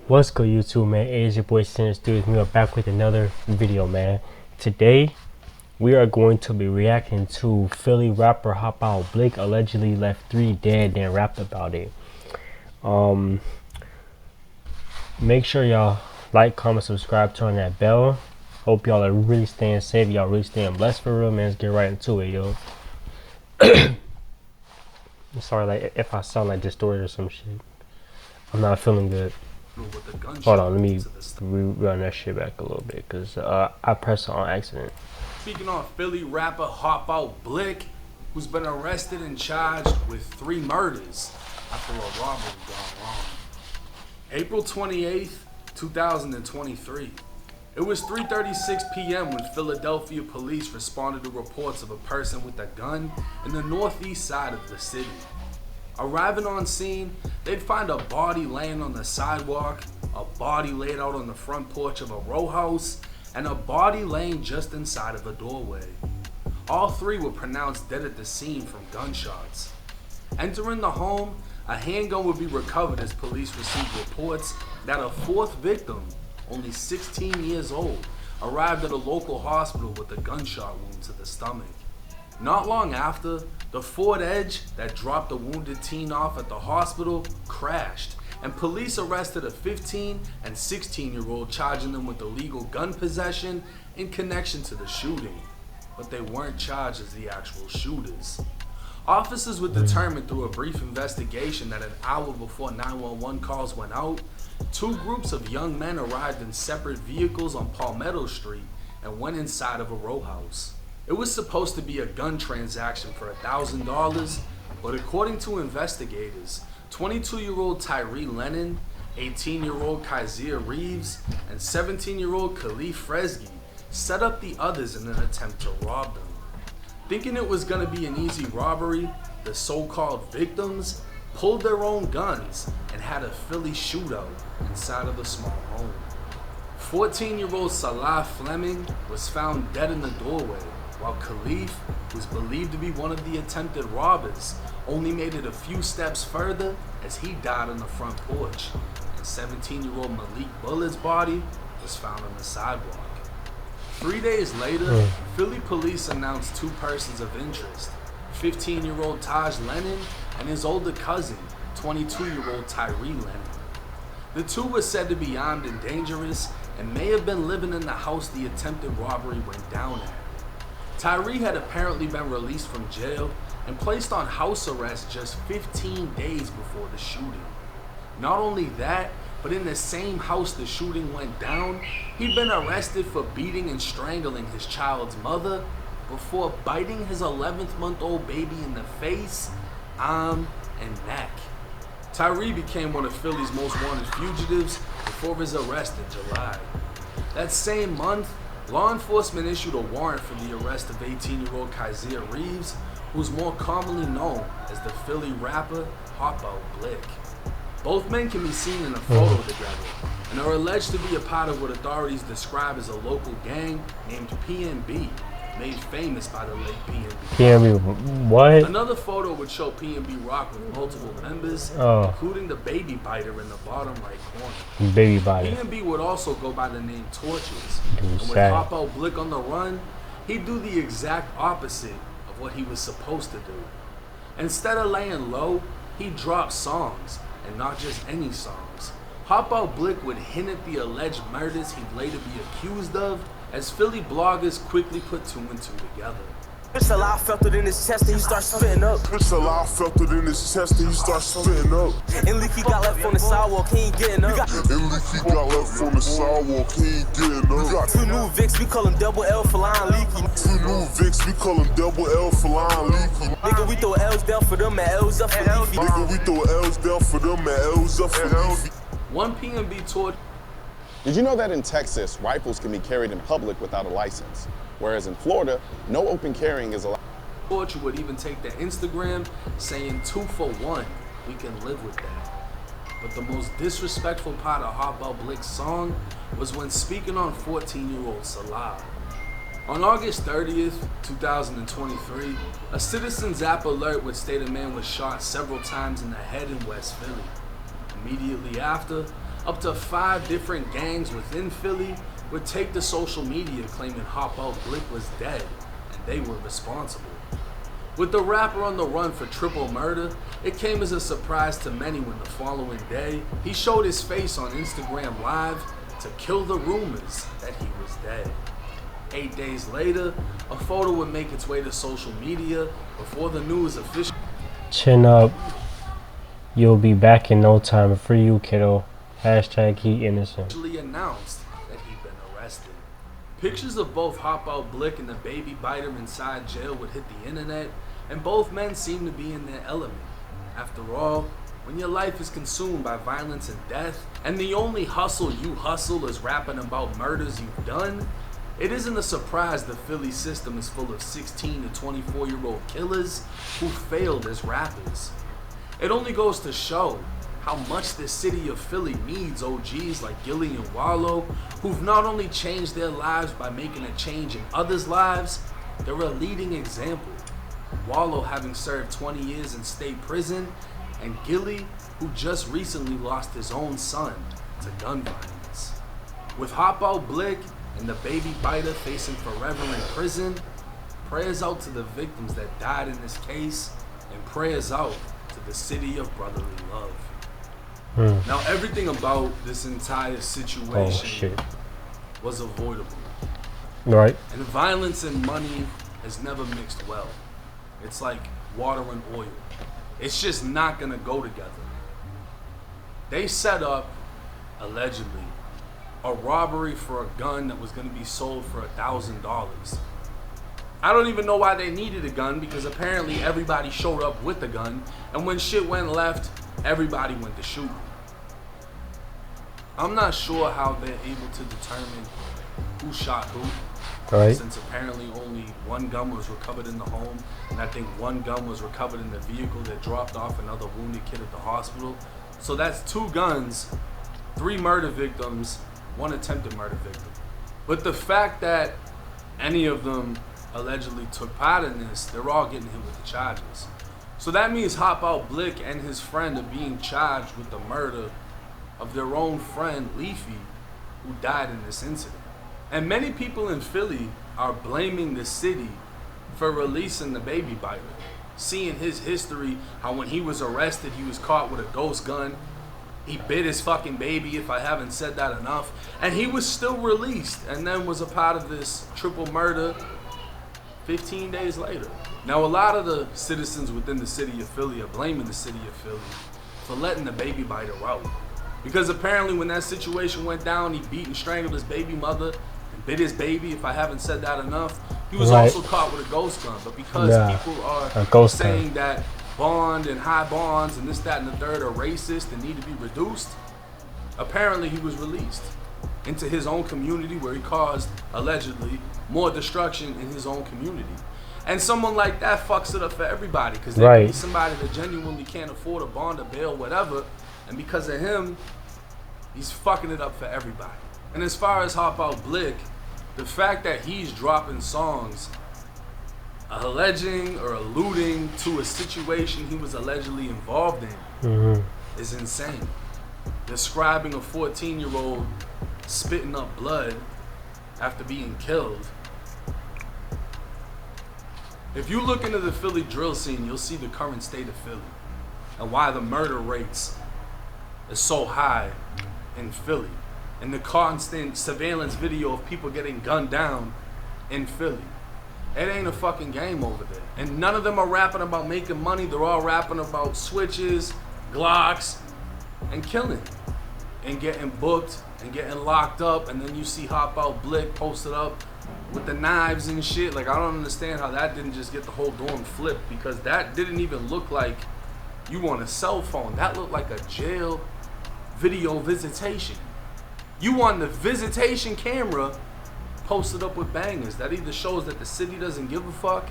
What's good, YouTube, man? It is your boy Center Studios. We are back with another video, man. Today we are going to be reacting to Philly rapper HOPOUTBLICK allegedly left 3 dead and rapped about it. Make sure y'all like, comment, subscribe, turn that bell. Hope y'all are really staying safe. Y'all really staying blessed for real, man. Let's get right into it, yo. I'm sorry, like if I sound like distorted or some shit. I'm not feeling good. Hold on, let me run that shit back a little bit because I pressed it on accident. Speaking on Philly rapper HOPOUTBLICK, who's been arrested and charged with 3 murders after a robbery gone wrong. April 28th, 2023. It was 3:36 p.m. when Philadelphia police responded to reports of a person with a gun in the northeast side of the city. Arriving on scene, they'd find a body laying on the sidewalk, a body laid out on the front porch of a row house, and a body laying just inside of a doorway. All 3 were pronounced dead at the scene from gunshots. Entering the home, a handgun would be recovered as police received reports that a 4th victim, only 16 years old, arrived at a local hospital with a gunshot wound to the stomach. Not long after, the Ford Edge that dropped the wounded teen off at the hospital crashed, and police arrested a 15 and 16-year-old, charging them with illegal gun possession in connection to the shooting. But they weren't charged as the actual shooters. Officers were determined through a brief investigation that an hour before 911 calls went out, 2 groups of young men arrived in separate vehicles on Palmetto Street and went inside of a row house. It was supposed to be a gun transaction for $1,000, but according to investigators, 22-year-old Tyree Lennon, 18-year-old Kaiser Reeves, and 17-year-old Khalif Fresgy set up the others in an attempt to rob them. Thinking it was going to be an easy robbery, the so-called victims pulled their own guns and had a Philly shootout inside of the small home. 14-year-old Salah Fleming was found dead in the doorway, while Khalif, who's believed to be one of the attempted robbers, only made it a few steps further as he died on the front porch, and 17-year-old Malik Bullett's body was found on the sidewalk. 3 days later, Philly police announced 2 persons of interest, 15-year-old Taj Lennon and his older cousin, 22-year-old Tyree Lennon. The 2 were said to be armed and dangerous and may have been living in the house the attempted robbery went down at. Tyree had apparently been released from jail and placed on house arrest just 15 days before the shooting. Not only that, but in the same house the shooting went down, he'd been arrested for beating and strangling his child's mother before biting his 11th-month-old baby in the face, arm, and neck. Tyree became one of Philly's most wanted fugitives before his arrest in July. That same month, law enforcement issued a warrant for the arrest of 18-year-old Kaiser Reeves, who's more commonly known as the Philly rapper HOPOUTBLICK. Both men can be seen in a photo together and are alleged to be a part of what authorities describe as a local gang named PNB, made famous by the late PNB. PNB, what? Another photo would show PNB Rock with multiple members, including the baby biter in the bottom right corner. Baby biter. PNB would also go by the name Torches, and with HOPOUTBLICK on the run, he'd do the exact opposite of what he was supposed to do. Instead of laying low, he'd drop songs, and not just any songs. HOPOUTBLICK would hint at the alleged murders he'd later be accused of, as Philly bloggers quickly put 2 and 2 together. It's a lot felt it in his chest and he starts spitting up. It's a lot felt it in his chest and he starts spitting up. And Leaky got left on the sidewalk, he ain't getting up. And Leaky got left on the sidewalk, he ain't getting up. We got 2 new Vicks, we call him Double L for line Leaky. 2 new Vicks, we call him Double L for line Leaky. Nigga, we throw L's down for them and L's up for Leafy. Nigga, we throw L's down for them and L's up for Leafy. One PNB tour. Did you know that in Texas, rifles can be carried in public without a license? Whereas in Florida, no open carrying is allowed. You would even take to Instagram saying 2 for 1. We can live with that. But the most disrespectful part of HOPOUTBLICK's song was when speaking on 14-year-old Salah. On August 30th, 2023, a Citizen's app alert would state a man was shot several times in the head in West Philly. Immediately after, Up to 5 different gangs within Philly would take to social media claiming HOPOUTBLICK was dead and they were responsible. With the rapper on the run for triple murder, it came as a surprise to many when the following day, he showed his face on Instagram Live to kill the rumors that he was dead. 8 days later, a photo would make its way to social media before the news officially. Chin up. You'll be back in no time. For you, kiddo. Hashtag he innocent. Announced that he'd been arrested. Pictures of both HOPOUTBLICK and the baby biter inside jail would hit the internet, and both men seem to be in their element. After all, when your life is consumed by violence and death, and the only hustle you hustle is rapping about murders you've done, it isn't a surprise the Philly system is full of 16 to 24-year-old killers who failed as rappers. It only goes to show how much the city of Philly needs OGs like Gilly and Wallow, who've not only changed their lives by making a change in others' lives, they're a leading example. Wallow having served 20 years in state prison, and Gilly, who just recently lost his own son to gun violence. With HOPOUTBLICK and the baby biter facing forever in prison, prayers out to the victims that died in this case, and prayers out to the city of brotherly love. Now, everything about this entire situation was avoidable. Right. And violence and money has never mixed well. It's like water and oil. It's just not gonna go together. They set up, allegedly, a robbery for a gun that was gonna be sold for $1,000. I don't even know why they needed a gun, because apparently everybody showed up with a gun, and when shit went left, everybody went to shooting. I'm not sure how they're able to determine who shot who, Right. since apparently only one gun was recovered in the home, and I think one gun was recovered in the vehicle that dropped off another wounded kid at the hospital. So that's 2 guns, 3 murder victims, 1 attempted murder victim. But the fact that any of them allegedly took part in this, they're all getting hit with the charges. So that means HOPOUTBLICK and his friend are being charged with the murder of their own friend, Leafy, who died in this incident. And many people in Philly are blaming the city for releasing the baby biter, seeing his history, how when he was arrested, he was caught with a ghost gun. He bit his fucking baby, if I haven't said that enough. And he was still released, and then was a part of this triple murder 15 days later. Now, a lot of the citizens within the city of Philly are blaming the city of Philly for letting the baby biter out. Because apparently when that situation went down, he beat and strangled his baby mother and bit his baby, if I haven't said that enough. He was also caught with a ghost gun. But because people are saying that bond and high bonds and this, that, and the third are racist and need to be reduced, apparently he was released into his own community, where he caused, allegedly, more destruction in his own community. And someone like that fucks it up for everybody, because there could be somebody that genuinely can't afford a bond, a bail, whatever, and because of him, he's fucking it up for everybody. And as far as HOPOUTBLICK, the fact that he's dropping songs alleging or alluding to a situation he was allegedly involved in is insane. Describing a 14-year-old spitting up blood after being killed. If you look into the Philly drill scene, you'll see the current state of Philly and why the murder rates is so high in Philly, and the constant surveillance video of people getting gunned down in Philly. It ain't a fucking game over there. And none of them are rapping about making money. They're all rapping about switches, Glocks, and killing, and getting booked and getting locked up. And then you see HOPOUTBLICK posted up with the knives and shit. Like, I don't understand how that didn't just get the whole dorm flipped, because that didn't even look like you on a cell phone. That looked like a jail video visitation. You on the visitation camera posted up with bangers. That either shows that the city doesn't give a fuck,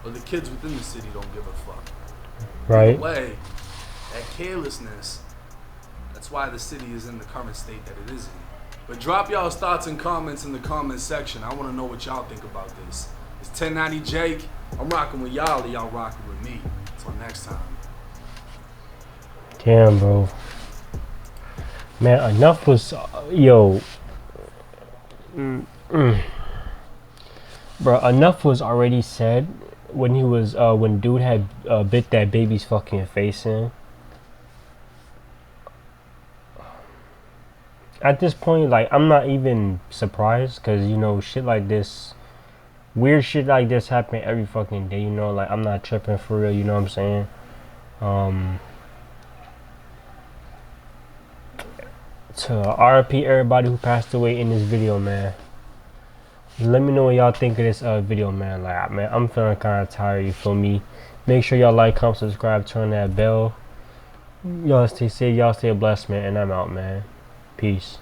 or the kids within the city don't give a fuck. Right. Either way, that carelessness, that's why the city is in the current state that it is in. But drop y'all's thoughts and comments in the comment section. I want to know what y'all think about this. It's 1090 Jake. I'm rocking with y'all, and y'all rocking with me. Until next time. Damn, bro. Man, enough was yo. Bro, enough was already said when he was when dude had bit that baby's fucking face in. At this point, like, I'm not even surprised, because, you know, shit like this, weird shit like this happen every fucking day, you know, like, I'm not tripping for real, you know what I'm saying? To RIP everybody who passed away in this video, man. Let me know what y'all think of this video, man. Like, man, I'm feeling kind of tired, you feel me? Make sure y'all like, comment, subscribe, turn that bell. Y'all stay safe, y'all stay blessed, man, and I'm out, man. Peace.